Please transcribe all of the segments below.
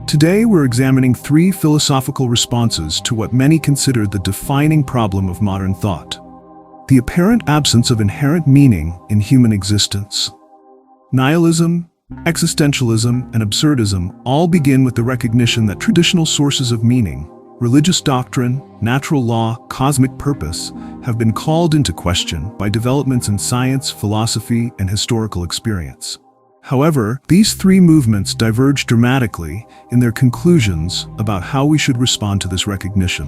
Today we're examining three philosophical responses to what many consider the defining problem of modern thought: the apparent absence of inherent meaning in human existence. Nihilism, existentialism, and absurdism all begin with the recognition that traditional sources of meaning, religious doctrine, natural law, cosmic purpose, have been called into question by developments in science, philosophy, and historical experience. However, these three movements diverge dramatically in their conclusions about how we should respond to this recognition.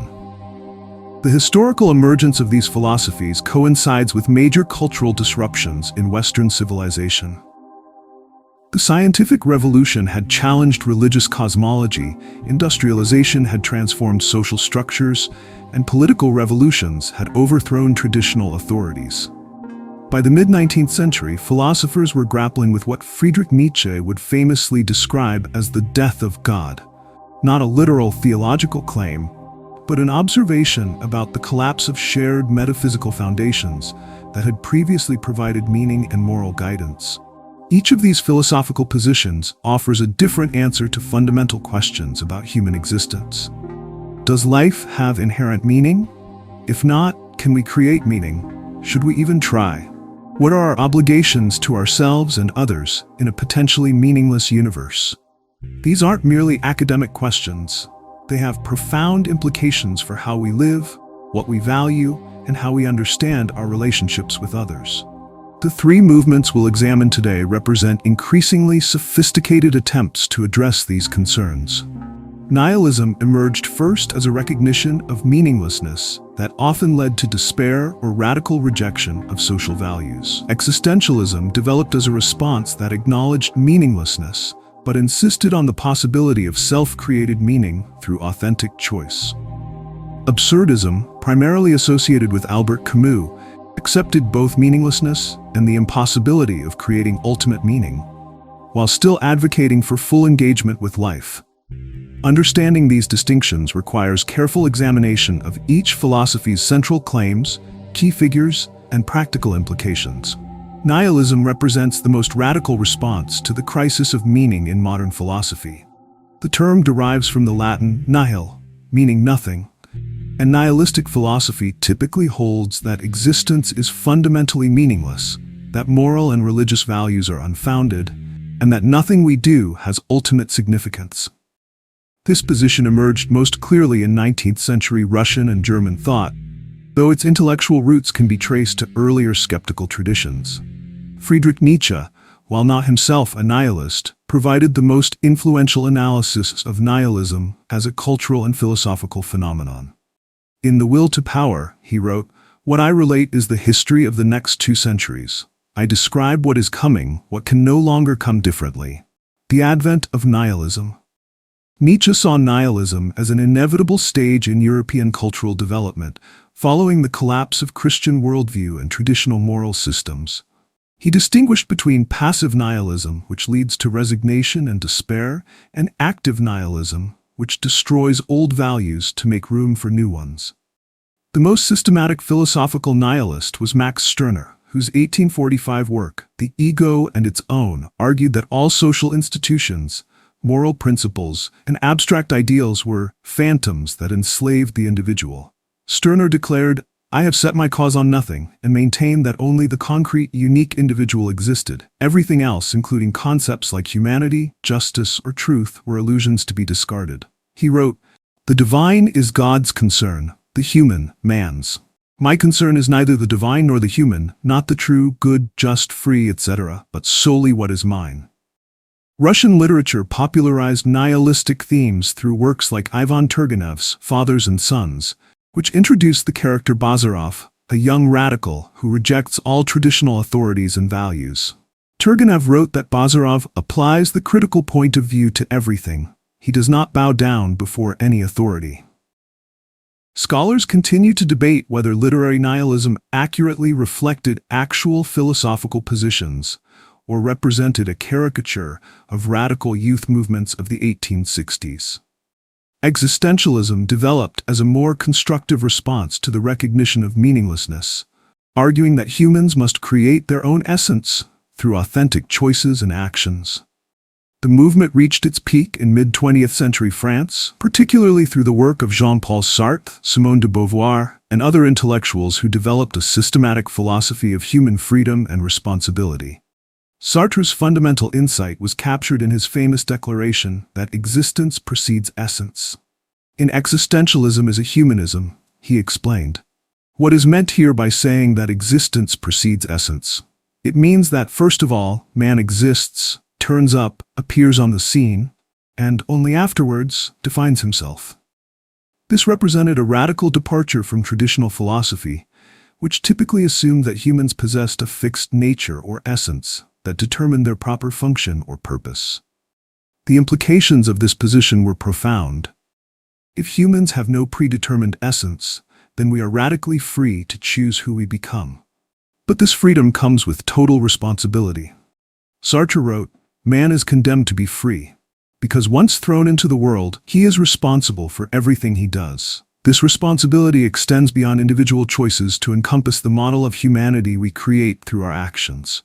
The historical emergence of these philosophies coincides with major cultural disruptions in Western civilization. The scientific revolution had challenged religious cosmology, industrialization had transformed social structures, and political revolutions had overthrown traditional authorities. By the mid-19th century, philosophers were grappling with what Friedrich Nietzsche would famously describe as the death of God. Not a literal theological claim, but an observation about the collapse of shared metaphysical foundations that had previously provided meaning and moral guidance. Each of these philosophical positions offers a different answer to fundamental questions about human existence. Does life have inherent meaning? If not, can we create meaning? Should we even try? What are our obligations to ourselves and others in a potentially meaningless universe? These aren't merely academic questions. They have profound implications for how we live, what we value, and how we understand our relationships with others. The three movements we'll examine today represent increasingly sophisticated attempts to address these concerns. Nihilism emerged first as a recognition of meaninglessness that often led to despair or radical rejection of social values. Existentialism developed as a response that acknowledged meaninglessness, but insisted on the possibility of self-created meaning through authentic choice. Absurdism, primarily associated with Albert Camus, accepted both meaninglessness and the impossibility of creating ultimate meaning, while still advocating for full engagement with life. Understanding these distinctions requires careful examination of each philosophy's central claims, key figures, and practical implications. Nihilism represents the most radical response to the crisis of meaning in modern philosophy. The term derives from the Latin nihil, meaning nothing, and nihilistic philosophy typically holds that existence is fundamentally meaningless, that moral and religious values are unfounded, and that nothing we do has ultimate significance. This position emerged most clearly in 19th century Russian and German thought, though its intellectual roots can be traced to earlier skeptical traditions. Friedrich Nietzsche, while not himself a nihilist, provided the most influential analysis of nihilism as a cultural and philosophical phenomenon. In The Will to Power, he wrote, "What I relate is the history of the next 2 centuries. I describe what is coming, what can no longer come differently. The advent of nihilism." Nietzsche saw nihilism as an inevitable stage in European cultural development, following the collapse of Christian worldview and traditional moral systems. He distinguished between passive nihilism, which leads to resignation and despair, and active nihilism, which destroys old values to make room for new ones. The most systematic philosophical nihilist was Max Stirner, whose 1845 work, The Ego and Its Own, argued that all social institutions, moral principles, and abstract ideals were phantoms that enslaved the individual. Stirner declared, "I have set my cause on nothing," and maintained that only the concrete, unique individual existed. Everything else, including concepts like humanity, justice, or truth, were illusions to be discarded. He wrote, "The divine is God's concern, the human, man's. My concern is neither the divine nor the human, not the true, good, just, free, etc., but solely what is mine." Russian literature popularized nihilistic themes through works like Ivan Turgenev's Fathers and Sons, which introduced the character Bazarov, a young radical who rejects all traditional authorities and values. Turgenev wrote that Bazarov applies the critical point of view to everything. He does not bow down before any authority. Scholars continue to debate whether literary nihilism accurately reflected actual philosophical positions or represented a caricature of radical youth movements of the 1860s. Existentialism developed as a more constructive response to the recognition of meaninglessness, arguing that humans must create their own essence through authentic choices and actions. The movement reached its peak in mid-20th century France, particularly through the work of Jean-Paul Sartre, Simone de Beauvoir, and other intellectuals who developed a systematic philosophy of human freedom and responsibility. Sartre's fundamental insight was captured in his famous declaration that existence precedes essence. In Existentialism is a humanism, he explained. What is meant here by saying that existence precedes essence? It means that, first of all, man exists, turns up, appears on the scene, and only afterwards defines himself. This represented a radical departure from traditional philosophy, which typically assumed that humans possessed a fixed nature or essence that determined their proper function or purpose. The implications of this position were profound. If humans have no predetermined essence, then we are radically free to choose who we become. But this freedom comes with total responsibility. Sartre wrote, "Man is condemned to be free, because once thrown into the world, he is responsible for everything he does. This responsibility extends beyond individual choices to encompass the model of humanity we create through our actions.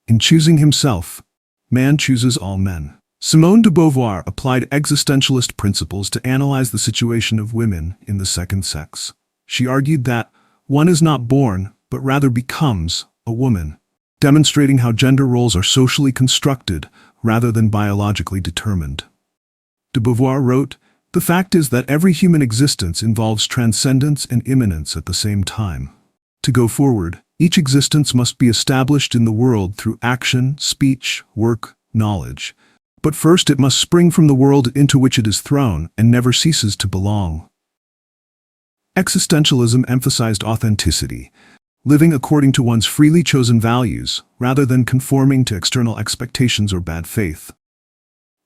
In choosing himself, man chooses all men." Simone de Beauvoir applied existentialist principles to analyze the situation of women in the second sex. She argued that one is not born, but rather becomes, a woman, demonstrating how gender roles are socially constructed rather than biologically determined. De Beauvoir wrote, "The fact is that every human existence involves transcendence and immanence at the same time. To go forward, each existence must be established in the world through action, speech, work, knowledge. But first it must spring from the world into which it is thrown and never ceases to belong." Existentialism emphasized authenticity, living according to one's freely chosen values, rather than conforming to external expectations or bad faith.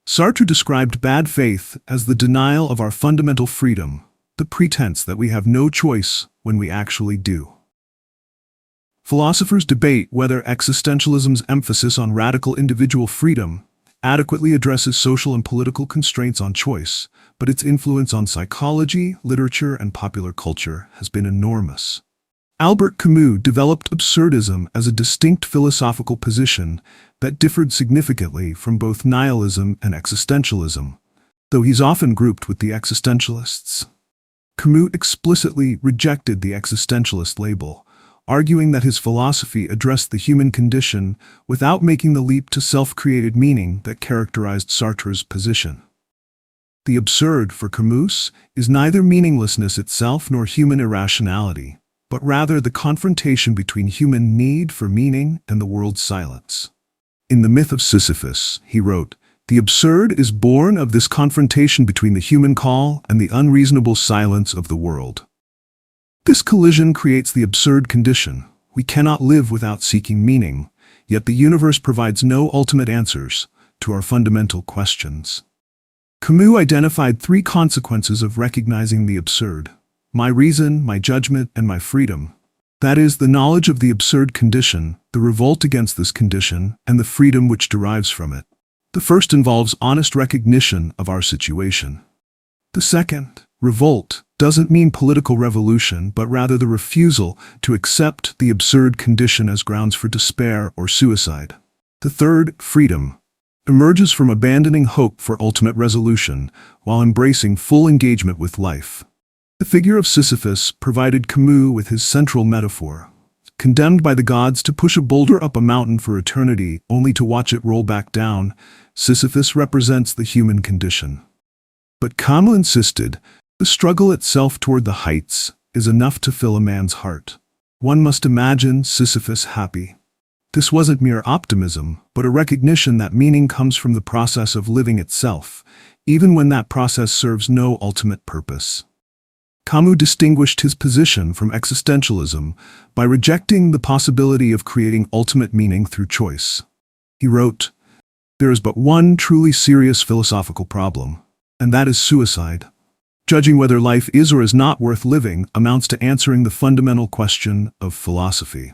Sartre described bad faith as the denial of our fundamental freedom, the pretense that we have no choice when we actually do. Philosophers debate whether existentialism's emphasis on radical individual freedom adequately addresses social and political constraints on choice, but its influence on psychology, literature, and popular culture has been enormous. Albert Camus developed Absurdism as a distinct philosophical position that differed significantly from both nihilism and existentialism, though he's often grouped with the existentialists. Camus explicitly rejected the existentialist label, arguing that his philosophy addressed the human condition without making the leap to self-created meaning that characterized Sartre's position. The absurd, for Camus, is neither meaninglessness itself nor human irrationality, but rather the confrontation between human need for meaning and the world's silence. In The Myth of Sisyphus, he wrote, "The absurd is born of this confrontation between the human call and the unreasonable silence of the world. This collision creates the absurd condition. We cannot live without seeking meaning, yet the universe provides no ultimate answers to our fundamental questions." Camus identified three consequences of recognizing the absurd: my reason, my judgment, and my freedom. That is, the knowledge of the absurd condition, the revolt against this condition, and the freedom which derives from it. The first involves honest recognition of our situation. The second, revolt, doesn't mean political revolution, but rather the refusal to accept the absurd condition as grounds for despair or suicide. The third, freedom, emerges from abandoning hope for ultimate resolution while embracing full engagement with life. The figure of Sisyphus provided Camus with his central metaphor. Condemned by the gods to push a boulder up a mountain for eternity only to watch it roll back down, Sisyphus represents the human condition. But Camus insisted, the struggle itself toward the heights is enough to fill a man's heart. One must imagine Sisyphus happy. This wasn't mere optimism, but a recognition that meaning comes from the process of living itself, even when that process serves no ultimate purpose. Camus distinguished his position from existentialism by rejecting the possibility of creating ultimate meaning through choice. He wrote, "There is but one truly serious philosophical problem, and that is suicide. Judging whether life is or is not worth living amounts to answering the fundamental question of philosophy."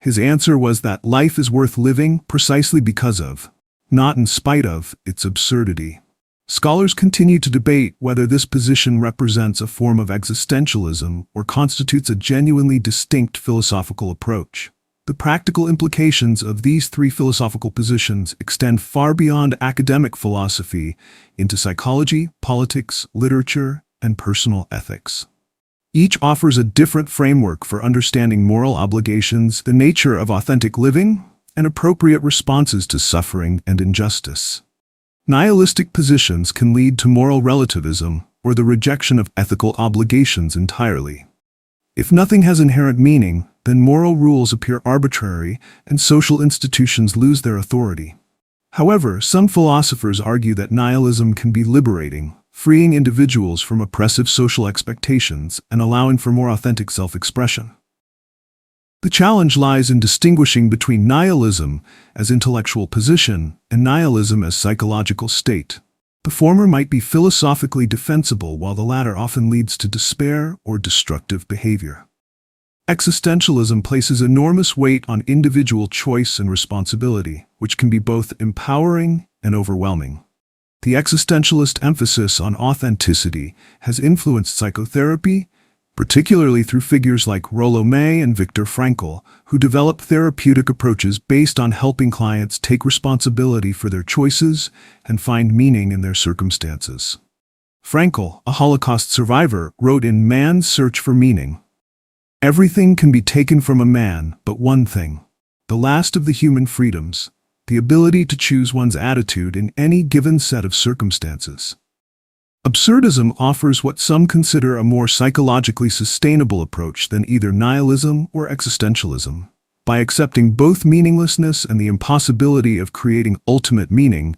His answer was that life is worth living precisely because of, not in spite of, its absurdity. Scholars continue to debate whether this position represents a form of existentialism or constitutes a genuinely distinct philosophical approach. The practical implications of these three philosophical positions extend far beyond academic philosophy into psychology, politics, literature, and personal ethics. Each offers a different framework for understanding moral obligations, the nature of authentic living, and appropriate responses to suffering and injustice. Nihilistic positions can lead to moral relativism or the rejection of ethical obligations entirely. If nothing has inherent meaning, then moral rules appear arbitrary and social institutions lose their authority. However, some philosophers argue that nihilism can be liberating, freeing individuals from oppressive social expectations and allowing for more authentic self-expression. The challenge lies in distinguishing between nihilism as intellectual position and nihilism as psychological state. The former might be philosophically defensible, while the latter often leads to despair or destructive behavior. Existentialism places enormous weight on individual choice and responsibility, which can be both empowering and overwhelming. The existentialist emphasis on authenticity has influenced psychotherapy, particularly through figures like Rollo May and Viktor Frankl, who develop therapeutic approaches based on helping clients take responsibility for their choices and find meaning in their circumstances. Frankl, a Holocaust survivor, wrote in Man's Search for Meaning, "Everything can be taken from a man but one thing, the last of the human freedoms, the ability to choose one's attitude in any given set of circumstances." Absurdism offers what some consider a more psychologically sustainable approach than either nihilism or existentialism. By accepting both meaninglessness and the impossibility of creating ultimate meaning,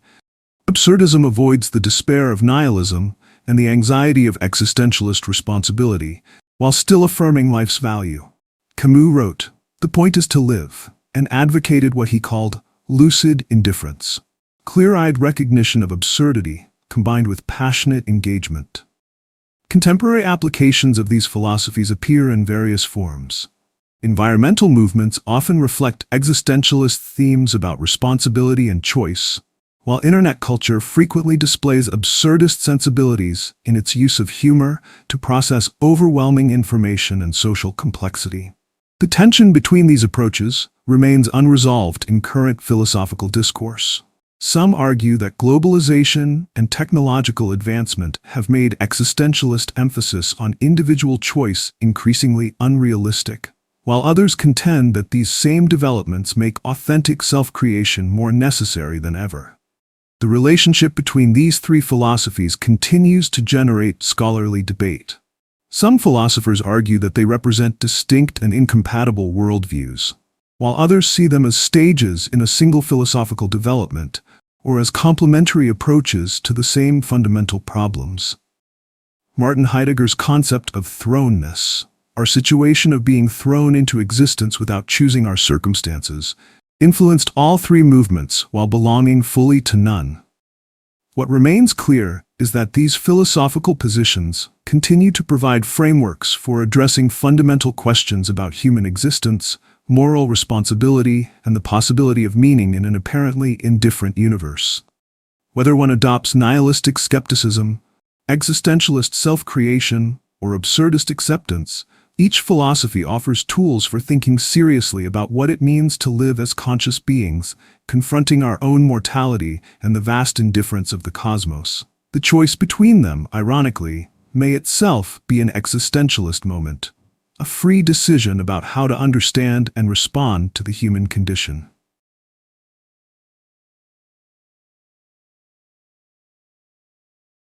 absurdism avoids the despair of nihilism and the anxiety of existentialist responsibility, while still affirming life's value. Camus wrote, "The point is to live," and advocated what he called lucid indifference, clear-eyed recognition of absurdity, combined with passionate engagement. Contemporary applications of these philosophies appear in various forms. Environmental movements often reflect existentialist themes about responsibility and choice, while internet culture frequently displays absurdist sensibilities in its use of humor to process overwhelming information and social complexity. The tension between these approaches remains unresolved in current philosophical discourse. Some argue that globalization and technological advancement have made existentialist emphasis on individual choice increasingly unrealistic, while others contend that these same developments make authentic self-creation more necessary than ever. The relationship between these three philosophies continues to generate scholarly debate. Some philosophers argue that they represent distinct and incompatible worldviews, while others see them as stages in a single philosophical development, or as complementary approaches to the same fundamental problems. Martin Heidegger's concept of thrownness, our situation of being thrown into existence without choosing our circumstances, influenced all three movements while belonging fully to none. What remains clear is that these philosophical positions continue to provide frameworks for addressing fundamental questions about human existence, moral responsibility, and the possibility of meaning in an apparently indifferent universe. Whether one adopts nihilistic skepticism, existentialist self-creation, or absurdist acceptance, each philosophy offers tools for thinking seriously about what it means to live as conscious beings, confronting our own mortality and the vast indifference of the cosmos. The choice between them, ironically, may itself be an existentialist moment, a free decision about how to understand and respond to the human condition.